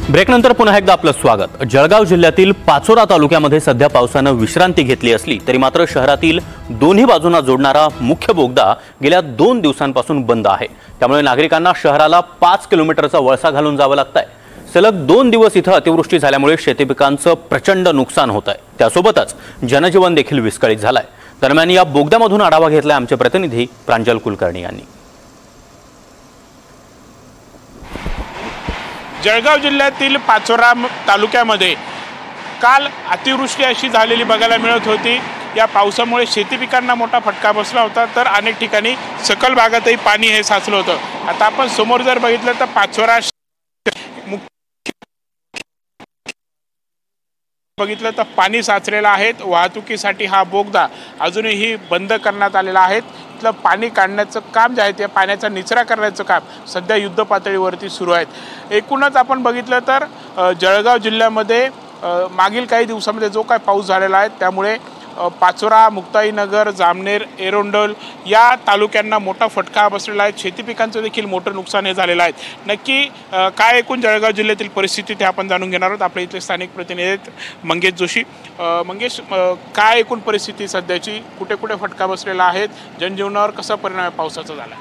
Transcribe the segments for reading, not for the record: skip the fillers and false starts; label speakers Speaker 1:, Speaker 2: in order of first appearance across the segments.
Speaker 1: ब्रेकनंतर पुन्हा एकदा आपलं स्वागत। जळगाव जिल्ह्यातील पाचोरा तालुक्यामध्ये सध्या पावसानं विश्रांती घेतली असली तरी मात्र शहरातील दोन्ही बाजूंना जोडणारा मुख्य बोगदा गेल्या 2 दिवसांपासून बंद आहे। त्यामुळे नागरिकांना शहराला 5 किलोमीटरचा वळसा घालून जावं लागतंय। सलग 2 दिवस इथं अतिवृष्टी झाल्यामुळे शेती पिकांचं प्रचंड नुकसान होत आहे। त्यासोबतच जनजीवन देखील विस्कळीत झालंय। दरम्यान या बोगद्यामधून आढावा घेतलाय आमचे प्रतिनिधी प्रांजल कुलकर्णी यांनी।
Speaker 2: जळगाव जिल्ह्यातील पाचोरा तालुक्यामध्ये काल अतिवृष्टी अशी झालेली बघायला मिळत होती। या पावसामुळे शेती पिकांना मोठा फटका बसला होता, तर अनेक ठिकाणी सखल भागातही पाणी हे साचलं होतं। आता आपण समोर जर बघितलं तर पाचोरा बघितलं तर पाणी साचलेलं आहे। वाहतुकीसाठी हा बोगदा अजूनही बंद करण्यात आलेला आहे। इथलं पाणी काढण्याचं काम जे आहे ते पाण्याचा निचरा करण्याचं काम सध्या युद्ध पातळीवरती सुरू आहे। एकूणच आपण बघितलं तर जळगाव जिल्ह्यामध्ये मागील काही दिवसांमध्ये जो काय पाऊस झालेला आहे त्यामुळे पाचोरा, मुक्ताईनगर, जामनेर, एरोंडल या तालुक्यांना मोठा फटका बसलेला आहे। शेती पिकांचं देखील मोठं नुकसान हे झालेलं आहे। नक्की काय एकूण जळगाव जिल्ह्यातील परिस्थिती ते आपण जाणून घेणार आहोत। आपल्या इथले स्थानिक प्रतिनिधी आहेत मंगेश जोशी। मंगेश, काय एकूण परिस्थिती सध्याची, कुठे कुठे फटका बसलेला आहे, जनजीवनावर कसा परिणाम पावसाचा झाला?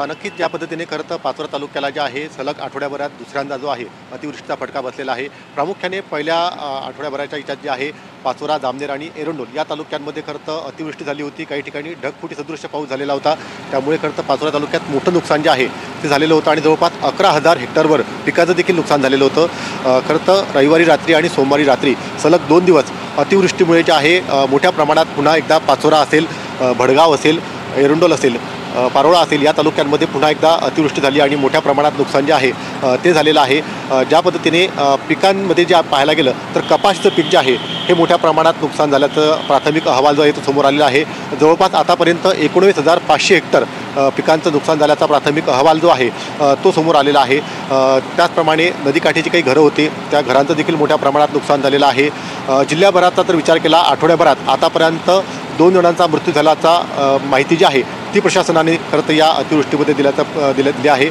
Speaker 3: नक्कीच ज्या पद्धतीने खरं तर पाचोरा तालुक्याला जे आहे सलग आठवड्याभरात दुसऱ्यांदा जो आहे अतिवृष्टीचा फटका बसलेला आहे। प्रामुख्याने पहिल्या आठवड्याभराच्या याच्यात जे आहे पाचोरा, जामनेर आणि एरोंडोल या तालुक्यांमध्ये खरं तर अतिवृष्टी झाली होती। काही ठिकाणी ढगफुटी सदृश्य पाऊस झालेला होता। त्यामुळे खरं तर पाचोरा तालुक्यात मोठं नुकसान जे आहे ते झालेलं होतं आणि जवळपास 11,000 हेक्टरवर पिकाचं देखील नुकसान झालेलं होतं। खरं तर रविवारी रात्री आणि सोमवारी रात्री सलग 2 दिवस अतिवृष्टीमुळे जे आहे मोठ्या प्रमाणात पुन्हा एकदा पाचोरा असेल, भडगाव असेल, एरोंडोल असेल, पारोळा असेल या तालुक्यांमध्ये पुन्हा एकदा अतिवृष्टी झाली आणि मोठ्या प्रमाणात नुकसान जे आहे ते झालेलं आहे। ज्या पद्धतीने पिकांमध्ये जे पाहायला गेलं तर कपाशीचं पीक जे आहे हे मोठ्या प्रमाणात नुकसान झाल्याचं प्राथमिक अहवाल जो आहे तो समोर आलेला आहे। जवळपास आतापर्यंत 19,500 हेक्टर पिकांचं नुकसान झाल्याचा प्राथमिक अहवाल जो आहे तो समोर आलेला आहे। त्याचप्रमाणे नदीकाठीची काही घरं होती त्या घरांचं देखील मोठ्या प्रमाणात नुकसान झालेलं आहे। जिल्ह्याभराचा जर विचार केला आठवड्याभरात आतापर्यंत 2 जणांचा मृत्यू झाल्याचा माहिती जी आहे ती प्रशासनाने खरं तर या अतिवृष्टीमध्ये दिली आहे।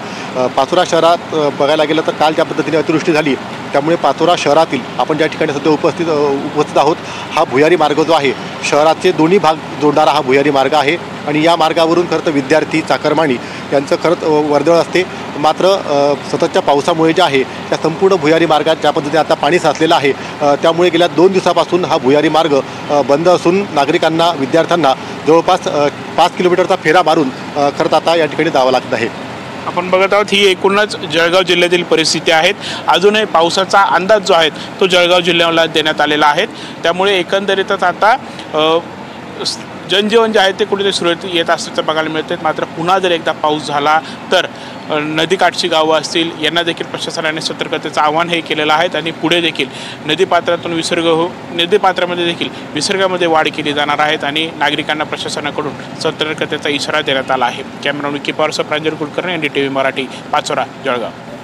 Speaker 3: पाचोरा शहरात बघायला गेलं तर काल ज्या पद्धतीने अतिवृष्टी झाली त्यामुळे पाचोरा शहरातील आपण ज्या ठिकाणी सध्या उपस्थित आहोत हा भुयारी मार्ग जो आहे शहराचे दोन्ही भाग जोडणारा हा भुयारी मार्ग आहे आणि या मार्गावरून खरं तर विद्यार्थी, चाकरमानी यांचं खरंच वर्दळ असते। मात्र सततच्या पावसामुळे जे आहे त्या संपूर्ण भुयारी मार्गात ज्या पद्धतीने आता पाणी साचलेलं आहे त्यामुळे गेल्या 2 दिवसापासून हा भुयारी मार्ग बंद असून नागरिकांना, विद्यार्थ्यांना जवळपास 5 किलोमीटरचा फेरा मारून खरंच आता या ठिकाणी जावं लागत आहे।
Speaker 2: आपण बघत आहोत ही एकूणच जळगाव जिल्ह्यातील परिस्थिती आहे। अजूनही पावसाचा अंदाज जो आहे तो जळगाव जिल्ह्याला देण्यात आलेला आहे। त्यामुळे एकंदरीतच आता जनजीवन जे आहे ते कुठेतरी सुरळीत येत असल्याचं बघायला मिळते। मात्र पुन्हा जर एकदा पाऊस झाला तर नदीकाठची गावं असतील यांना देखील प्रशासनाने सतर्कतेचं आव्हान हे केलेलं आहे आणि पुढे देखील नदीपात्रातून नदीपात्रामध्ये देखील विसर्गामध्ये वाढ केली जाणार आहे आणि नागरिकांना प्रशासनाकडून सतर्कतेचा इशारा देण्यात आला आहे। कॅमेरामॅन विकी पवारसह प्रांजल कुलकर्णी, NDTV मराठी, पाचोरा, जळगाव।